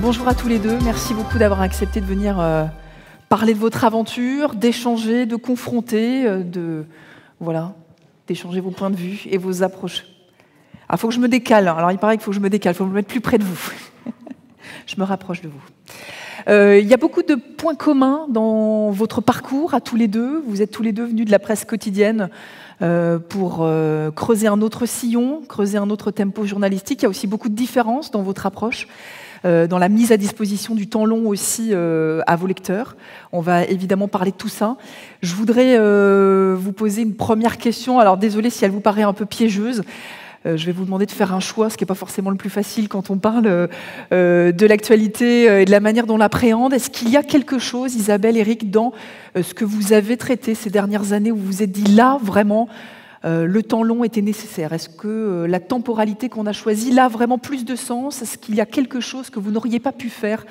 Bonjour à tous les deux, merci beaucoup d'avoir accepté de venir parler de votre aventure, d'échanger, de confronter, d'échanger vos points de vue et vos approches. Ah, faut que je me décale, alors il paraît qu'il faut que je me décale, il faut me mettre plus près de vous. Je me rapproche de vous. Il y a beaucoup de points communs dans votre parcours à tous les deux. Vous êtes tous les deux venus de la presse quotidienne pour creuser un autre sillon, creuser un autre tempo journalistique. Il y a aussi beaucoup de différences dans votre approche, dans la mise à disposition du temps long aussi à vos lecteurs. On va évidemment parler de tout ça. Je voudrais vous poser une première question. Alors désolée si elle vous paraît un peu piégeuse. Je vais vous demander de faire un choix, ce qui n'est pas forcément le plus facile quand on parle de l'actualité et de la manière dont on l'appréhende. Est-ce qu'il y a quelque chose, Isabelle, Éric, dans ce que vous avez traité ces dernières années où vous vous êtes dit là, vraiment, le temps long était nécessaire? Est-ce que la temporalité qu'on a choisie, là, a vraiment plus de sens? Est-ce qu'il y a quelque chose que vous n'auriez pas pu faire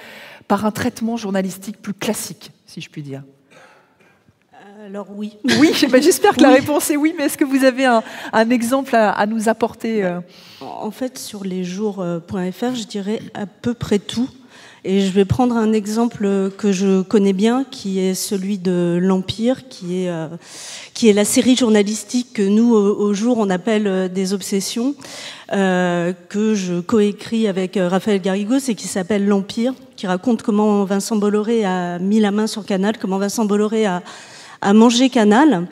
par un traitement journalistique plus classique, si je puis dire? Alors oui. Oui, j'espère que la réponse est oui, mais est-ce que vous avez un exemple à nous apporter? En fait, sur lesjours.fr, je dirais à peu près tout. Et je vais prendre un exemple que je connais bien, qui est celui de l'Empire, qui est la série journalistique que nous, au jour, on appelle des obsessions, que je coécris avec Raphaël Garrigos et qui s'appelle l'Empire, qui raconte comment Vincent Bolloré a mis la main sur Canal, comment Vincent Bolloré a mangé Canal.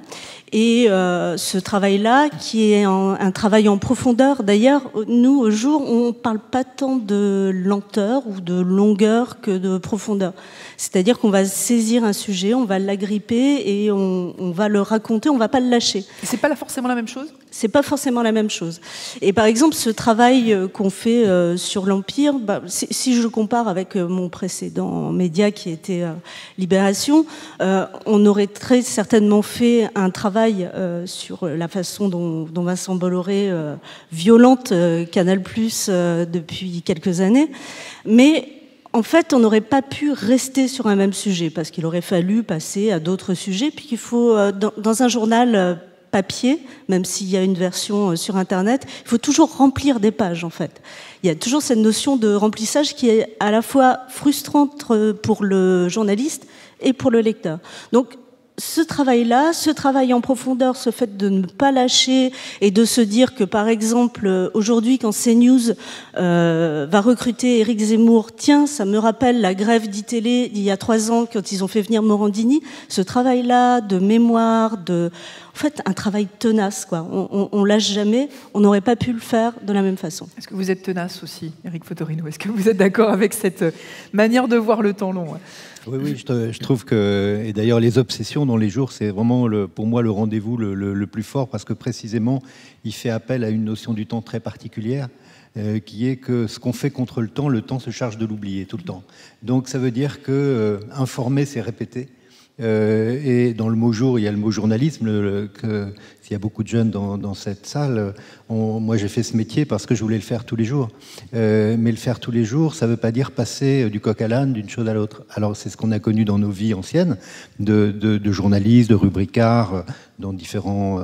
Et ce travail-là, qui est un travail en profondeur. D'ailleurs, nous, au jour, on ne parle pas tant de lenteur ou de longueur que de profondeur. C'est-à-dire qu'on va saisir un sujet, on va l'agripper et on va le raconter, on ne va pas le lâcher. C'est pas forcément la même chose? C'est pas forcément la même chose. Et par exemple, ce travail qu'on fait sur l'Empire, si je le compare avec mon précédent média qui était Libération, on aurait très certainement fait un travail sur la façon dont Vincent Bolloré violente Canal+ depuis quelques années. Mais en fait, on n'aurait pas pu rester sur un même sujet parce qu'il aurait fallu passer à d'autres sujets. Puis qu'il faut, dans un journal papier, même s'il y a une version sur Internet, il faut toujours remplir des pages, en fait. Il y a toujours cette notion de remplissage qui est à la fois frustrante pour le journaliste et pour le lecteur. Donc, ce travail-là, ce travail en profondeur, ce fait de ne pas lâcher et de se dire que, par exemple, aujourd'hui, quand CNews va recruter Éric Zemmour, tiens, ça me rappelle la grève d'ITélé il y a 3 ans, quand ils ont fait venir Morandini, ce travail-là de mémoire, en fait, un travail tenace, quoi. On lâche jamais, on n'aurait pas pu le faire de la même façon. Est-ce que vous êtes tenace aussi, Éric Fotorino? Est-ce que vous êtes d'accord avec cette manière de voir le temps long? Oui, je trouve que, et d'ailleurs les obsessions dans les jours, c'est vraiment pour moi le rendez-vous le plus fort, parce que précisément il fait appel à une notion du temps très particulière, qui est que ce qu'on fait contre le temps se charge de l'oublier tout le temps. Donc ça veut dire que informer, c'est répéter. Et dans le mot jour, il y a le mot journalisme. S'il y a beaucoup de jeunes dans cette salle, moi j'ai fait ce métier parce que je voulais le faire tous les jours. Mais le faire tous les jours, ça ne veut pas dire passer du coq à l'âne, d'une chose à l'autre. Alors c'est ce qu'on a connu dans nos vies anciennes, de journalistes, de rubricards, dans différents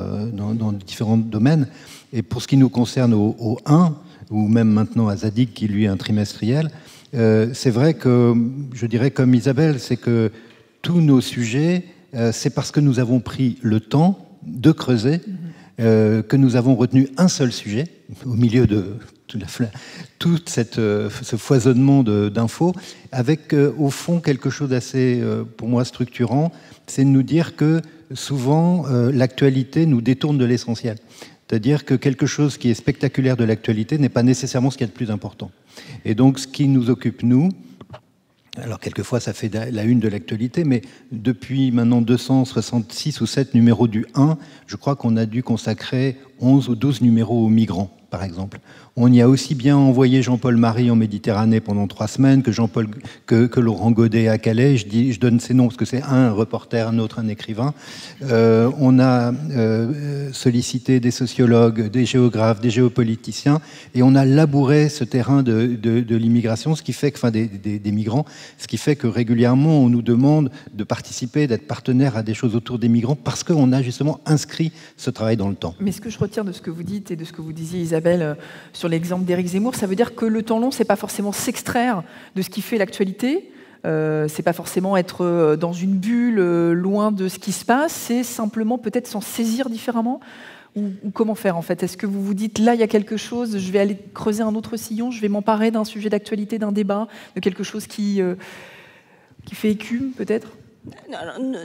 domaines. Et pour ce qui nous concerne au 1, ou même maintenant à Zadig, qui lui est un trimestriel, c'est vrai que, je dirais comme Isabelle, c'est que tous nos sujets, c'est parce que nous avons pris le temps de creuser, que nous avons retenu un seul sujet, au milieu de tout ce foisonnement d'infos, avec au fond quelque chose d'assez, pour moi, structurant, c'est de nous dire que souvent, l'actualité nous détourne de l'essentiel. C'est-à-dire que quelque chose qui est spectaculaire de l'actualité n'est pas nécessairement ce qu'il y a de plus important. Et donc, ce qui nous occupe, nous, alors quelquefois ça fait la une de l'actualité, mais depuis maintenant 266 ou 7 numéros du 1, je crois qu'on a dû consacrer 11 ou 12 numéros aux migrants, par exemple. On y a aussi bien envoyé Jean-Paul Marie en Méditerranée pendant 3 semaines que Laurent Godet à Calais. Je donne ces noms parce que c'est un reporter, un autre un écrivain. On a sollicité des sociologues, des géographes, des géopoliticiens, et on a labouré ce terrain de l'immigration, ce qui fait que, des migrants, ce qui fait que régulièrement on nous demande de participer, d'être partenaire à des choses autour des migrants, parce qu'on a justement inscrit ce travail dans le temps. Mais ce que je retiens de ce que vous dites et de ce que vous disiez, Isabelle, Isabelle, sur l'exemple d'Éric Zemmour, ça veut dire que le temps long, c'est pas forcément s'extraire de ce qui fait l'actualité, c'est pas forcément être dans une bulle, loin de ce qui se passe, c'est simplement peut-être s'en saisir différemment. Ou comment faire en fait? Est-ce que vous vous dites là il y a quelque chose, je vais aller creuser un autre sillon, je vais m'emparer d'un sujet d'actualité, d'un débat, de quelque chose qui fait écume peut-être?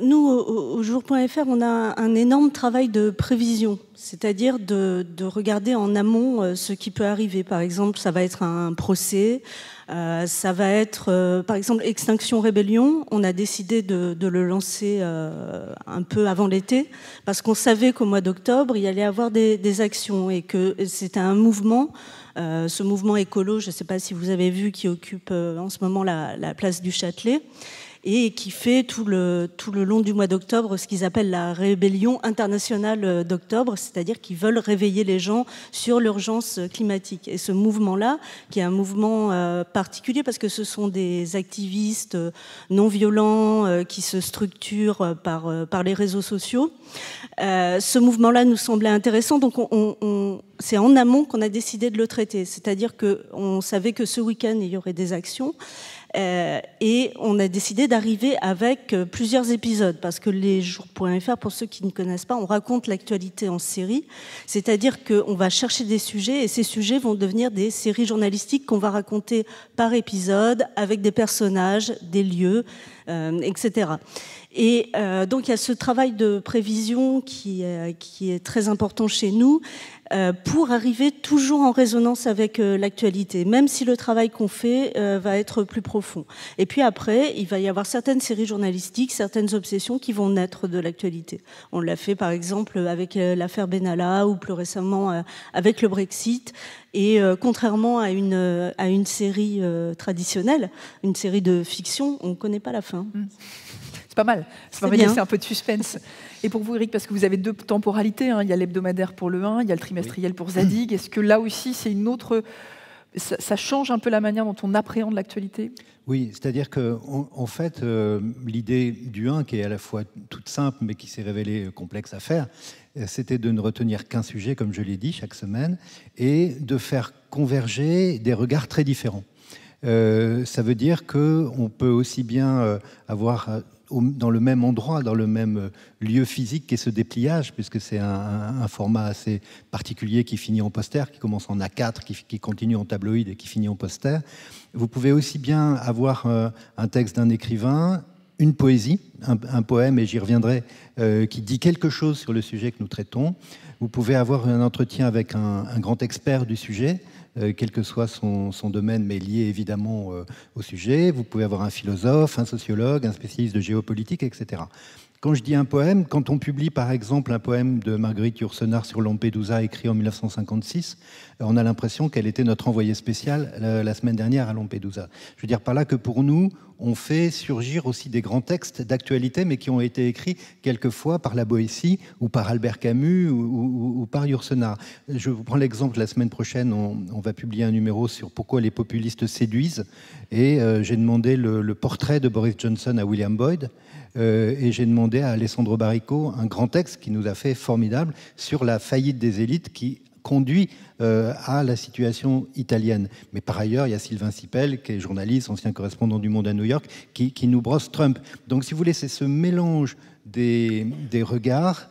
Nous, au jour.fr, on a un énorme travail de prévision, c'est-à-dire de regarder en amont ce qui peut arriver. Par exemple, ça va être un procès, ça va être, par exemple, Extinction Rébellion. On a décidé de le lancer un peu avant l'été, parce qu'on savait qu'au mois d'octobre, il y allait avoir des actions et que c'était un mouvement. Ce mouvement écolo, je ne sais pas si vous avez vu, qui occupe en ce moment la place du Châtelet, et qui fait tout le long du mois d'octobre ce qu'ils appellent la rébellion internationale d'octobre, c'est-à-dire qu'ils veulent réveiller les gens sur l'urgence climatique. Et ce mouvement-là, qui est un mouvement particulier parce que ce sont des activistes non violents qui se structurent par les réseaux sociaux, ce mouvement-là nous semblait intéressant, donc c'est en amont qu'on a décidé de le traiter. C'est-à-dire qu'on savait que ce week-end, il y aurait des actions. Et on a décidé d'arriver avec plusieurs épisodes, parce que les jours.fr, pour ceux qui ne connaissent pas, on raconte l'actualité en série, c'est-à-dire qu'on va chercher des sujets et ces sujets vont devenir des séries journalistiques qu'on va raconter par épisode, avec des personnages, des lieux, etc. Et donc il y a ce travail de prévision qui est très important chez nous, pour arriver toujours en résonance avec l'actualité, même si le travail qu'on fait va être plus profond. Et puis après, il va y avoir certaines séries journalistiques, certaines obsessions qui vont naître de l'actualité. On l'a fait par exemple avec l'affaire Benalla ou plus récemment avec le Brexit. Et contrairement à une série traditionnelle, une série de fiction, on ne connaît pas la fin. C'est pas mal, ça permet de laisser un peu de suspense. Et pour vous, Eric, parce que vous avez deux temporalités, hein, il y a l'hebdomadaire pour le 1, il y a le trimestriel pour Zadig, est-ce que là aussi c'est une autre... Ça change un peu la manière dont on appréhende l'actualité? Oui, c'est-à-dire qu'en fait, l'idée du 1, qui est à la fois toute simple mais qui s'est révélée complexe à faire, c'était de ne retenir qu'un sujet, comme je l'ai dit, chaque semaine, et de faire converger des regards très différents. Ça veut dire qu'on peut aussi bien avoir dans le même endroit, dans le même lieu physique qu'est ce dépliage, puisque c'est un format assez particulier qui finit en poster, qui commence en A4, qui continue en tabloïd et qui finit en poster. Vous pouvez aussi bien avoir un texte d'un écrivain, une poésie, un poème, et j'y reviendrai, qui dit quelque chose sur le sujet que nous traitons. Vous pouvez avoir un entretien avec un grand expert du sujet, quel que soit son domaine, mais lié évidemment au sujet. Vous pouvez avoir un philosophe, un sociologue, un spécialiste de géopolitique, etc. Quand je dis un poème, quand on publie par exemple un poème de Marguerite Yourcenar sur Lampedusa écrit en 1956, on a l'impression qu'elle était notre envoyée spéciale la semaine dernière à Lampedusa. Je veux dire par là que pour nous, on fait surgir aussi des grands textes d'actualité, mais qui ont été écrits quelquefois par la Boétie ou par Albert Camus ou par Yourcenar. Je vous prends l'exemple, la semaine prochaine, on va publier un numéro sur pourquoi les populistes séduisent, et j'ai demandé le portrait de Boris Johnson à William Boyd, et j'ai demandé à Alessandro Baricco un grand texte qui nous a fait formidable sur la faillite des élites qui conduit à la situation italienne. Mais par ailleurs, il y a Sylvain Sipel, qui est journaliste, ancien correspondant du Monde à New York, qui nous brosse Trump. Donc, si vous voulez, c'est ce mélange des regards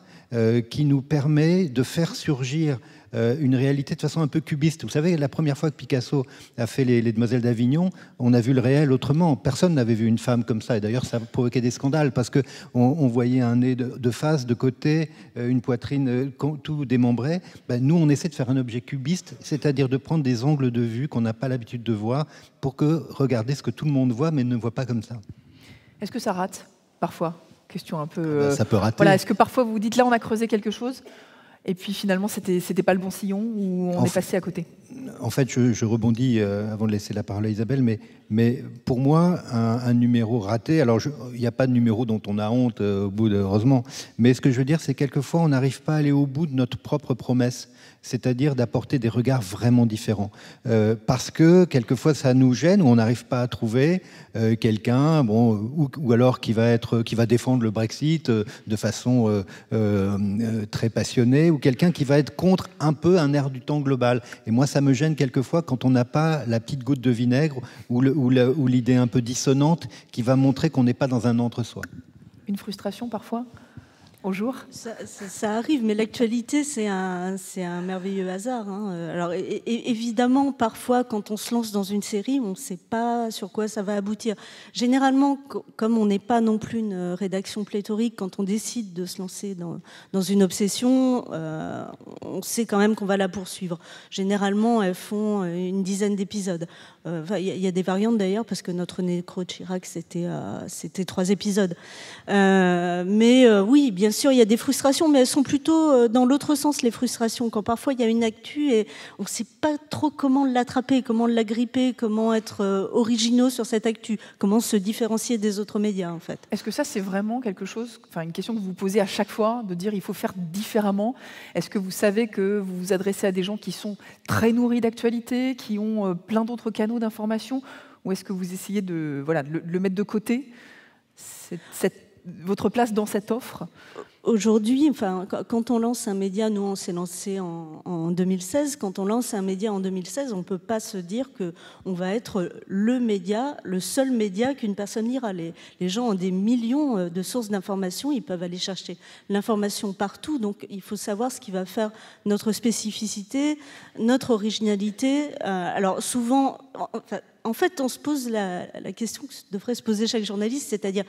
qui nous permet de faire surgir une réalité de façon un peu cubiste. Vous savez, la première fois que Picasso a fait les Demoiselles d'Avignon, on a vu le réel autrement. Personne n'avait vu une femme comme ça. Et d'ailleurs, ça a provoqué des scandales parce qu'on voyait un nez de face, de côté, une poitrine tout démembrée. Ben, nous, on essaie de faire un objet cubiste, c'est-à-dire de prendre des angles de vue qu'on n'a pas l'habitude de voir pour regarder ce que tout le monde voit, mais ne voit pas comme ça. Est-ce que ça rate, parfois? Question un peu... ça peut rater. Voilà, est-ce que parfois vous vous dites, là, on a creusé quelque chose et puis finalement, c'était pas le bon sillon ou on est passé à côté? En fait, je rebondis avant de laisser la parole à Isabelle, mais pour moi, un numéro raté, alors il n'y a pas de numéro dont on a honte au bout heureusement, mais ce que je veux dire, c'est quelquefois, on n'arrive pas à aller au bout de notre propre promesse. c'est-à-dire d'apporter des regards vraiment différents. Parce que quelquefois ça nous gêne, ou on n'arrive pas à trouver quelqu'un, ou alors qui va défendre le Brexit de façon très passionnée, ou quelqu'un qui va être contre un peu un air du temps global. Et moi, ça me gêne quelquefois quand on n'a pas la petite goutte de vinaigre ou l'idée un peu dissonante qui va montrer qu'on n'est pas dans un entre-soi. Une frustration parfois au jour? Ça arrive, mais l'actualité, c'est un merveilleux hasard. Hein. Alors, évidemment, parfois, quand on se lance dans une série, on ne sait pas sur quoi ça va aboutir. Généralement, comme on n'est pas non plus une rédaction pléthorique, quand on décide de se lancer dans une obsession, on sait quand même qu'on va la poursuivre. Généralement, elles font une dizaine d'épisodes. Y a des variantes d'ailleurs, parce que notre Nécro de Chirac, c'était 3 épisodes. Mais oui, bien sûr, il y a des frustrations, mais elles sont plutôt dans l'autre sens, les frustrations. Quand parfois il y a une actu et on ne sait pas trop comment l'attraper, comment l'agripper, comment être originaux sur cette actu, comment se différencier des autres médias, en fait. Est-ce que ça, c'est vraiment quelque chose, une question que vous vous posez à chaque fois, de dire il faut faire différemment? Est-ce que vous savez que vous vous adressez à des gens qui sont très nourris d'actualité, qui ont plein d'autres canaux d'information, ou est-ce que vous essayez de le mettre de côté, votre place dans cette offre? Aujourd'hui, quand on lance un média, nous on s'est lancé en 2016, quand on lance un média en 2016, on ne peut pas se dire qu'on va être le média, le seul média qu'une personne lira. Les gens ont des millions de sources d'informations, ils peuvent aller chercher l'information partout, donc il faut savoir ce qui va faire notre spécificité, notre originalité. Alors souvent, en fait, on se pose la question que devrait se poser chaque journaliste, c'est-à-dire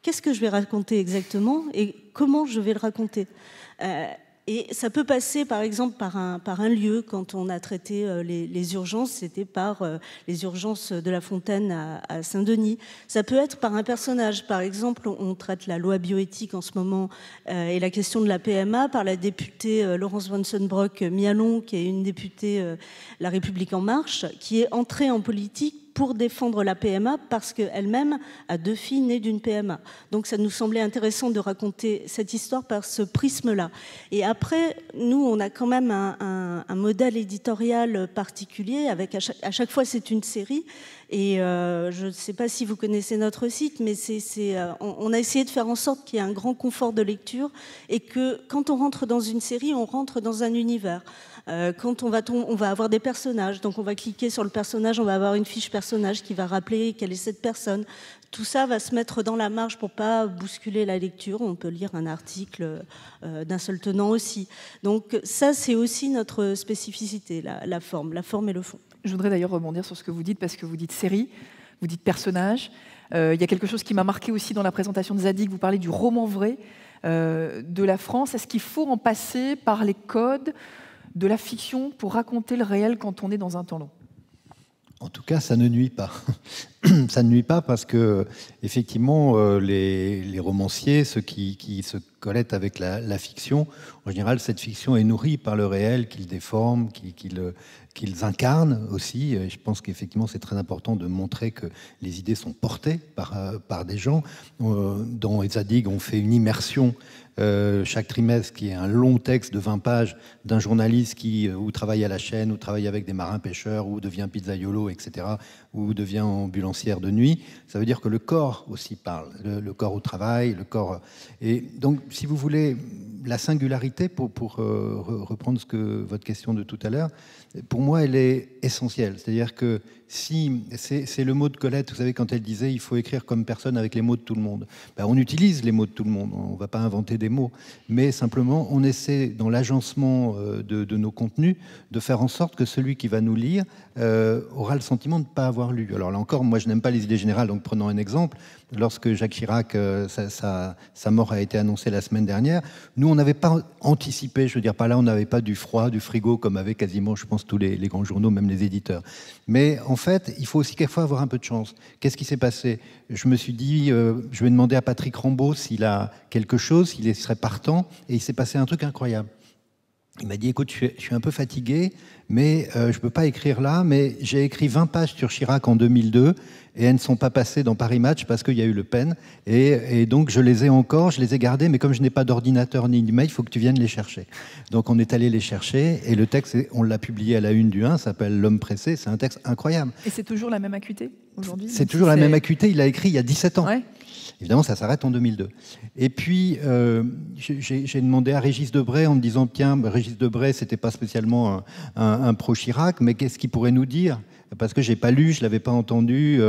qu'est-ce que je vais raconter exactement et comment je vais le raconter. Et ça peut passer, par exemple, par un lieu. Quand on a traité les urgences, c'était par les urgences de La Fontaine à Saint-Denis. Ça peut être par un personnage. Par exemple, on traite la loi bioéthique en ce moment et la question de la PMA par la députée Laurence Vansenbroek-Mialon, qui est une députée La République En Marche, qui est entrée en politique pour défendre la PMA parce qu'elle-même a 2 filles nées d'une PMA. Donc ça nous semblait intéressant de raconter cette histoire par ce prisme-là. Et après, nous, on a quand même un modèle éditorial particulier, avec à chaque fois c'est une série. Et je ne sais pas si vous connaissez notre site, mais on a essayé de faire en sorte qu'il y ait un grand confort de lecture et que quand on rentre dans une série, on rentre dans un univers. Quand on va avoir des personnages, donc on va cliquer sur le personnage, on va avoir une fiche personnage qui va rappeler quelle est cette personne. Tout ça va se mettre dans la marge pour pas bousculer la lecture. On peut lire un article d'un seul tenant aussi. Donc ça, c'est aussi notre spécificité, la forme et le fond. Je voudrais d'ailleurs rebondir sur ce que vous dites, parce que vous dites série, vous dites personnage. Il y a quelque chose qui m'a marqué aussi dans la présentation de Zadig. Vous parlez du roman vrai de la France. Est-ce qu'il faut en passer par les codes de la fiction pour raconter le réel quand on est dans un temps long? En tout cas, ça ne nuit pas. Ça ne nuit pas parce que, effectivement, les romanciers, ceux qui se collettent avec la fiction, en général, cette fiction est nourrie par le réel qu'ils déforment, qu'ils incarnent aussi. Et je pense qu'effectivement, c'est très important de montrer que les idées sont portées par des gens. Dans Zadig, on fait une immersion chaque trimestre, qui est un long texte de 20 pages d'un journaliste qui ou travaille à la chaîne, ou travaille avec des marins-pêcheurs, ou devient pizzaiolo, etc., ou devient ambulancière de nuit. Ça veut dire que le corps aussi parle, le corps au travail, le corps... Et donc, si vous voulez, la singularité, pour reprendre votre question de tout à l'heure, pour moi, elle est essentielle. C'est-à-dire que si c'est le mot de Colette, vous savez, quand elle disait « il faut écrire comme personne avec les mots de tout le monde », on utilise les mots de tout le monde, on ne va pas inventer des mots, mais simplement on essaie dans l'agencement de nos contenus de faire en sorte que celui qui va nous lire aura le sentiment de ne pas avoir lu. Alors là encore, moi je n'aime pas les idées générales, donc prenons un exemple. Lorsque Jacques Chirac, sa mort a été annoncée la semaine dernière, nous on n'avait pas anticipé, je veux dire par là, on n'avait pas du froid, du frigo, comme avaient quasiment, je pense, tous les grands journaux, même les éditeurs. Mais en fait, il faut aussi quelquefois avoir un peu de chance. Qu'est-ce qui s'est passé? Je me suis dit, je vais demander à Patrick Rambaud s'il a quelque chose, s'il serait partant, et il s'est passé un truc incroyable. Il m'a dit, écoute, je suis un peu fatigué, mais je ne peux pas écrire là, mais j'ai écrit 20 pages sur Chirac en 2002, et elles ne sont pas passées dans Paris Match parce qu'il y a eu Le Pen, et donc je les ai encore, je les ai gardées, mais comme je n'ai pas d'ordinateur ni d'email, il faut que tu viennes les chercher. Donc on est allé les chercher, et le texte, on l'a publié à la une du 1, s'appelle L'homme pressé, c'est un texte incroyable. Et c'est toujours la même acuité aujourd'hui? C'est toujours la même acuité, il l'a écrit il y a 17 ans. Ouais. Évidemment, ça s'arrête en 2002. Et puis, j'ai demandé à Régis Debray en me disant, tiens, Régis Debray, c'était pas spécialement un pro-Chirac, mais qu'est-ce qu'il pourrait nous dire? Parce que j'ai pas lu, je l'avais pas entendu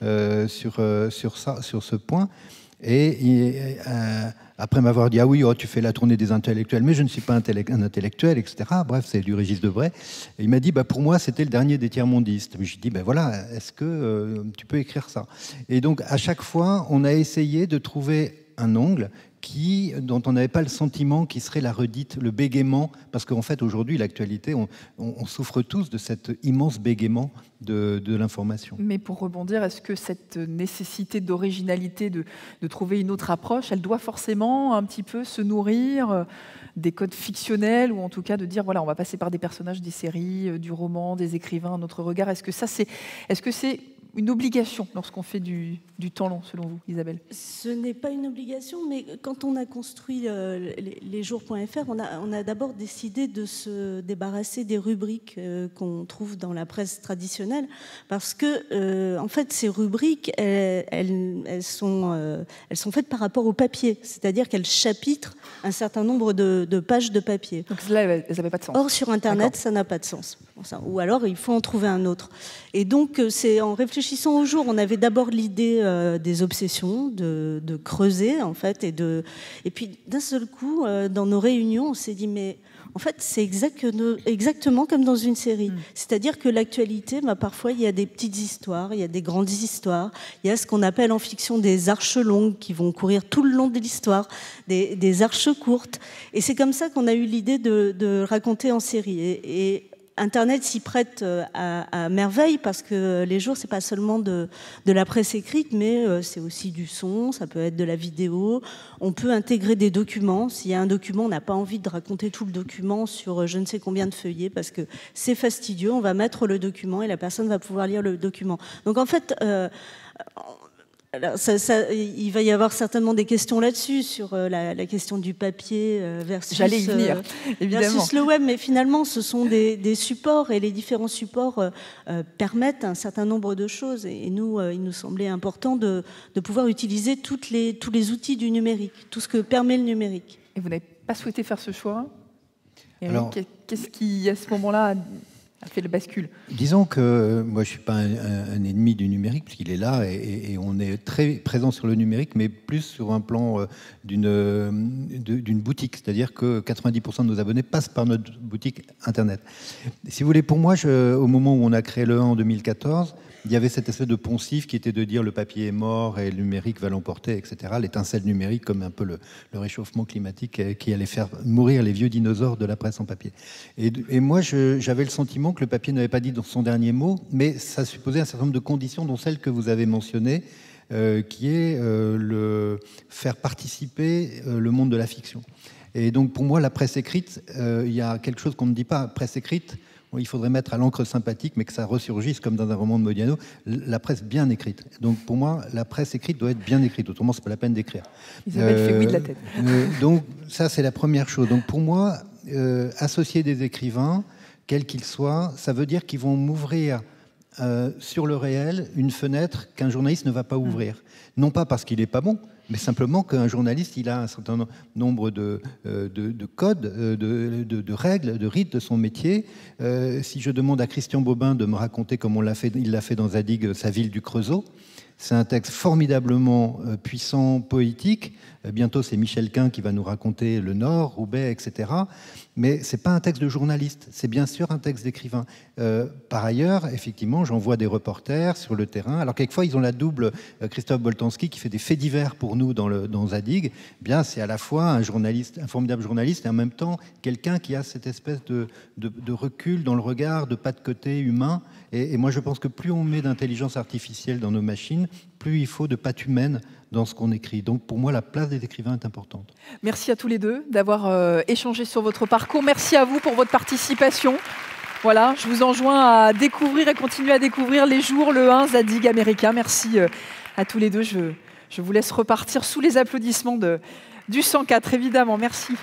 sur ce point. Et après m'avoir dit, ah oui, oh, tu fais la tournée des intellectuels, mais je ne suis pas un intellectuel, etc. Bref, c'est du Régis Debray. Et il m'a dit, bah, pour moi, c'était le dernier des tiers-mondistes. Je lui ai dit, ben voilà, est-ce que tu peux écrire ça? Et donc, à chaque fois, on a essayé de trouver un angle dont on n'avait pas le sentiment qui serait la redite, le bégaiement, parce qu'en fait, aujourd'hui, l'actualité, on souffre tous de cet immense bégaiement de l'information. Mais pour rebondir, est-ce que cette nécessité d'originalité, de trouver une autre approche, elle doit forcément un petit peu se nourrir des codes fictionnels, ou en tout cas de dire, voilà, on va passer par des personnages des séries, du roman, des écrivains, notre regard? Est-ce que c'est une obligation lorsqu'on fait du temps long, selon vous, Isabelle? Ce n'est pas une obligation, mais quand on a construit lesjours.fr, on a d'abord décidé de se débarrasser des rubriques qu'on trouve dans la presse traditionnelle, parce que, en fait, ces rubriques, elles sont faites par rapport au papier, c'est-à-dire qu'elles chapitrent un certain nombre de pages de papier. Donc là, elles n'avaient pas de sens. Or, sur Internet, ça n'a pas de sens. Ou alors, il faut en trouver un autre. Et donc, c'est en réfléchissant au jour, on avait d'abord l'idée des obsessions, de creuser, en fait, et puis d'un seul coup, dans nos réunions, on s'est dit, mais en fait, c'est exactement comme dans une série. C'est-à-dire que l'actualité, parfois, il y a des petites histoires, il y a des grandes histoires, il y a ce qu'on appelle en fiction des arches longues qui vont courir tout le long de l'histoire, des arches courtes. Et c'est comme ça qu'on a eu l'idée de raconter en série. Et Internet s'y prête à merveille, parce que les jours, c'est pas seulement de la presse écrite, mais c'est aussi du son, ça peut être de la vidéo. On peut intégrer des documents. S'il y a un document, on n'a pas envie de raconter tout le document sur je ne sais combien de feuillets, parce que c'est fastidieux. On va mettre le document et la personne va pouvoir lire le document. Donc en fait, alors, il va y avoir certainement des questions là-dessus, sur la question du papier versus, j'allais y venir, évidemment, versus le web, mais finalement ce sont des supports, et les différents supports permettent un certain nombre de choses, et nous, il nous semblait important de pouvoir utiliser tous les outils du numérique, tout ce que permet le numérique. Et vous n'avez pas souhaité faire ce choix? Alors, qu'est-ce qui, à ce moment-là, a fait le bascule? Disons que moi, je ne suis pas un ennemi du numérique, puisqu'il est là, et on est très présent sur le numérique, mais plus sur un plan d'une boutique. C'est-à-dire que 90% de nos abonnés passent par notre boutique Internet. Si vous voulez, pour moi, au moment où on a créé le 1 en 2014, il y avait cette espèce de poncif qui était de dire le papier est mort et le numérique va l'emporter, etc. L'étincelle numérique, comme un peu le réchauffement climatique qui allait faire mourir les vieux dinosaures de la presse en papier. Et moi, j'avais le sentiment que le papier n'avait pas dit dans son dernier mot, mais ça supposait un certain nombre de conditions, dont celle que vous avez mentionnée, qui est le faire participer le monde de la fiction. Et donc pour moi, la presse écrite, il y a quelque chose qu'on ne dit pas. Presse écrite, il faudrait mettre à l'encre sympathique, mais que ça ressurgisse comme dans un roman de Modiano, la presse bien écrite. Donc pour moi, la presse écrite doit être bien écrite, autrement c'est pas la peine d'écrire. Isabelle fait oui de la tête. Donc ça, c'est la première chose. Donc pour moi, associer des écrivains, quels qu'ils soient, ça veut dire qu'ils vont m'ouvrir sur le réel une fenêtre qu'un journaliste ne va pas ouvrir. Non pas parce qu'il n'est pas bon, mais simplement qu'un journaliste, il a un certain nombre de codes, de règles, de rites de son métier. Si je demande à Christian Bobin de me raconter comme il l'a fait dans Zadig, sa ville du Creusot, c'est un texte formidablement puissant, poétique. Bientôt, c'est Michel Quint qui va nous raconter le Nord, Roubaix, etc. Mais ce n'est pas un texte de journaliste, c'est bien sûr un texte d'écrivain. Par ailleurs, effectivement, j'envoie des reporters sur le terrain. Alors, quelquefois, ils ont la double. Christophe Boltanski, qui fait des faits divers pour nous dans Zadig, bien, c'est à la fois un journaliste, un formidable journaliste, et en même temps, quelqu'un qui a cette espèce de recul dans le regard, de pas de côté humain. Et moi, je pense que plus on met d'intelligence artificielle dans nos machines, plus il faut de patte humaine dans ce qu'on écrit. Donc, pour moi, la place des écrivains est importante. Merci à tous les deux d'avoir échangé sur votre parcours. Merci à vous pour votre participation. Voilà, je vous enjoins à découvrir et continuer à découvrir Les Jours, le 1, Zadig, America. Merci à tous les deux. Je vous laisse repartir sous les applaudissements du 104, évidemment. Merci.